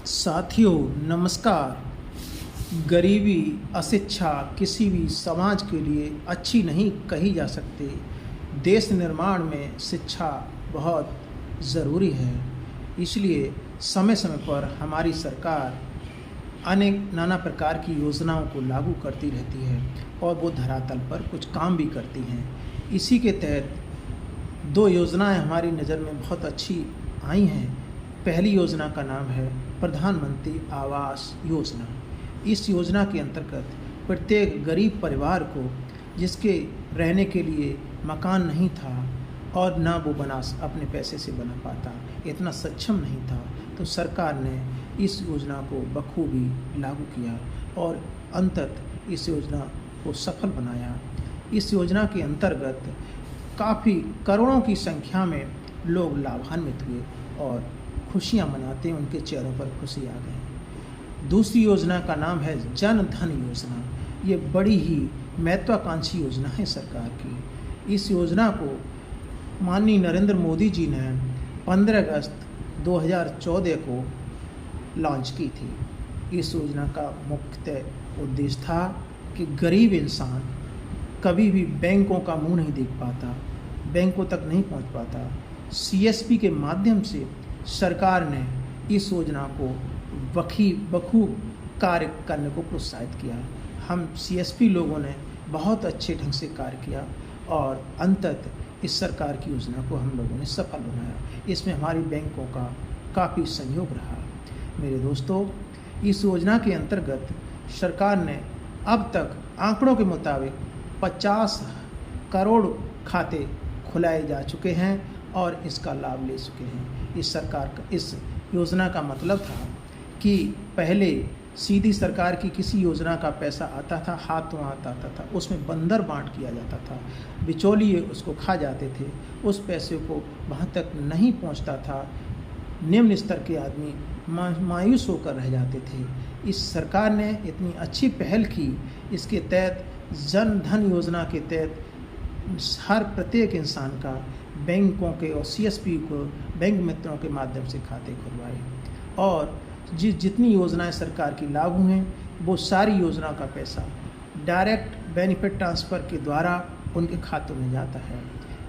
साथियों नमस्कार। गरीबी अशिक्षा किसी भी समाज के लिए अच्छी नहीं कही जा सकती। देश निर्माण में शिक्षा बहुत ज़रूरी है। इसलिए समय समय पर हमारी सरकार अनेक नाना प्रकार की योजनाओं को लागू करती रहती है और वो धरातल पर कुछ काम भी करती हैं। इसी के तहत दो योजनाएं हमारी नज़र में बहुत अच्छी आई हैं। पहली योजना का नाम है प्रधानमंत्री आवास योजना। इस योजना के अंतर्गत प्रत्येक गरीब परिवार को जिसके रहने के लिए मकान नहीं था और ना वो अपने पैसे से बना पाता, इतना सक्षम नहीं था, तो सरकार ने इस योजना को बखूबी लागू किया और अंततः इस योजना को सफल बनाया। इस योजना के अंतर्गत काफ़ी करोड़ों की संख्या में लोग लाभान्वित हुए और खुशियां मनाते उनके चेहरों पर खुशी आ गई। दूसरी योजना का नाम है जन धन योजना। ये बड़ी ही महत्वाकांक्षी योजना है सरकार की। इस योजना को माननीय नरेंद्र मोदी जी ने 15 अगस्त 2014 को लॉन्च की थी। इस योजना का मुख्य उद्देश्य था कि गरीब इंसान कभी भी बैंकों का मुंह नहीं देख पाता, बैंकों तक नहीं पहुंच पाता। सीएसपी के माध्यम से सरकार ने इस योजना को बखूब कार्य करने को प्रोत्साहित किया। हम सीएसपी लोगों ने बहुत अच्छे ढंग से कार्य किया और अंततः इस सरकार की योजना को हम लोगों ने सफल बनाया। इसमें हमारी बैंकों का काफ़ी सहयोग रहा। मेरे दोस्तों, इस योजना के अंतर्गत सरकार ने अब तक आंकड़ों के मुताबिक 50 करोड़ खाते खुलाए जा चुके हैं और इसका लाभ ले चुके हैं। इस योजना का मतलब था कि पहले सीधी सरकार की किसी योजना का पैसा आता था, हाथों हाथ आता था, उसमें बंदर बांट किया जाता था, बिचौलिए उसको खा जाते थे, उस पैसे को वहाँ तक नहीं पहुँचता था। निम्न स्तर के आदमी मायूस होकर रह जाते थे। इस सरकार ने इतनी अच्छी पहल की। इसके तहत जन धन योजना के तहत हर प्रत्येक इंसान का बैंकों के और सीएसपी को बैंक मित्रों के माध्यम से खाते खुलवाए और जितनी योजनाएं सरकार की लागू हैं वो सारी योजना का पैसा डायरेक्ट बेनिफिट ट्रांसफ़र के द्वारा उनके खातों में जाता है।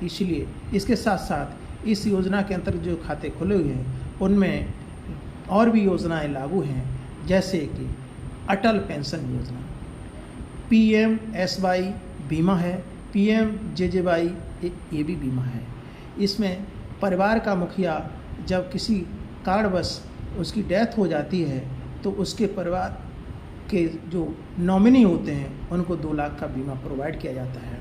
इसलिए इसके साथ साथ इस योजना के अंतर्गत जो खाते खुले हुए हैं उनमें और भी योजनाएं लागू हैं, जैसे कि अटल पेंशन योजना, PMSY बीमा है, PMJJY ये भी बीमा है। इसमें परिवार का मुखिया जब किसी कारणवश उसकी डेथ हो जाती है तो उसके परिवार के जो नॉमिनी होते हैं उनको 2 लाख का बीमा प्रोवाइड किया जाता है।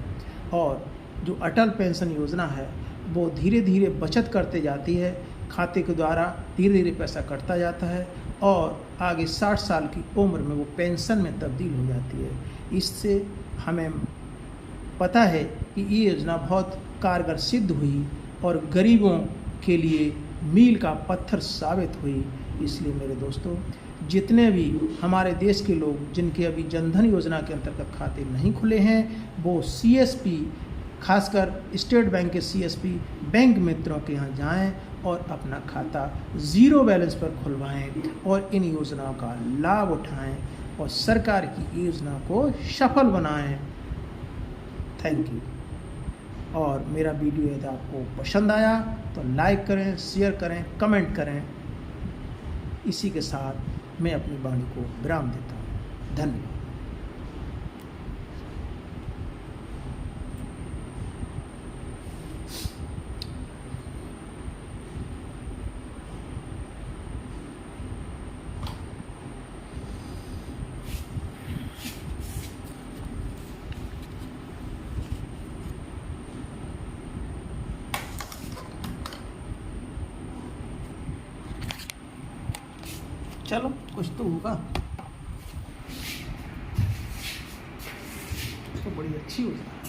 और जो अटल पेंशन योजना है वो धीरे धीरे बचत करते जाती है, खाते के द्वारा धीरे धीरे पैसा कटता जाता है और आगे 60 साल की उम्र में वो पेंशन में तब्दील हो जाती है। इससे हमें पता है कि ये योजना बहुत कारगर सिद्ध हुई और गरीबों के लिए मील का पत्थर साबित हुई। इसलिए मेरे दोस्तों, जितने भी हमारे देश के लोग जिनके अभी जनधन योजना के अंतर्गत खाते नहीं खुले हैं वो सीएसपी, खासकर स्टेट बैंक के सीएसपी बैंक मित्रों के यहाँ जाएं और अपना खाता ज़ीरो बैलेंस पर खुलवाएं और इन योजनाओं का लाभ उठाएं और सरकार की योजना को सफल बनाएं। Thank you. और मेरा वीडियो यदि आपको पसंद आया तो लाइक करें, शेयर करें, कमेंट करें। इसी के साथ मैं अपनी वाणी को विराम देता हूँ। धन्यवाद। चलो कुछ तो होगा। तो बड़ी अच्छी योजना है।